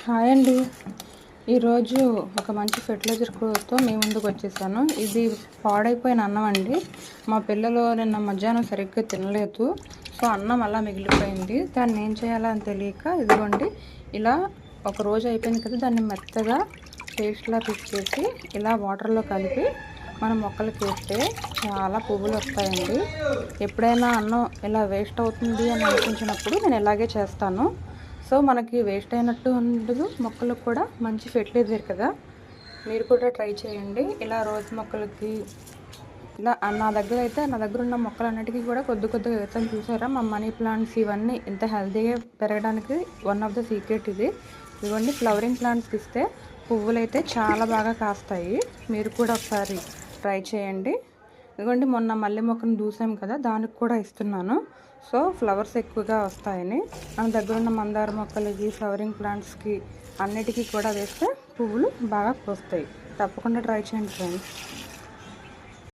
Hi అండి. ఈరోజు ఒక మంచి ఫెర్టిలైజర్తో మీ ముందుకు వచ్చేసాను. ఇది పాడైపోయిన అన్నం అండి. మా పిల్లలు నిన్న మధ్యాహ్నం సరిగ్గా తినలేదు. సో అన్నం అలా మిగిలిపోయింది. దాన్ని ఏం చేయాలో అని తెలియక ఇదిగోండి ఇలా ఒక రోజు అయిపోయింది కదా, దాన్ని మెత్తగా పేస్ట్లా పిసికేసి ఇలా వాటర్లో కలిపి మనం మొక్కలకి వేస్తే చాలా పువ్వులు వస్తాయండి. ఎప్పుడైనా అన్నం ఇలా వేస్ట్ అవుతుంది అని అనిపించినప్పుడు నేను ఇలాగే చేస్తాను. సో మనకి వేస్ట్ అయినట్టు ఉండదు, మొక్కలకు కూడా మంచి ఫెర్టిలైజర్ కదా. మీరు కూడా ట్రై చేయండి. ఇలా రోజు మొక్కలకి ఇలా నా దగ్గర ఉన్న మొక్కలన్నిటికీ కూడా కొద్దిగా వేస్తాను. చూసారా మా మనీ ప్లాంట్స్ ఇవన్నీ ఇంత హెల్తీగా పెరగడానికి వన్ ఆఫ్ ద సీక్రెట్ ఇది. ఇవన్నీ ఫ్లవరింగ్ ప్లాంట్స్కి ఇస్తే పువ్వులు అయితే చాలా బాగా కాస్తాయి. మీరు కూడా ఒకసారి ట్రై చేయండి. ఇదిగోండి మొన్న మల్లె మొక్కను దూసాం కదా, దానికి కూడా ఇస్తున్నాను. సో ఫ్లవర్స్ ఎక్కువగా వస్తాయని. మన దగ్గర ఉన్న మందార మొక్కలకి, ఫ్లవరింగ్ ప్లాంట్స్కి అన్నిటికీ కూడా వేస్తే పువ్వులు బాగా పూస్తాయి. తప్పకుండా ట్రై చేయండి ఫ్రెండ్స్.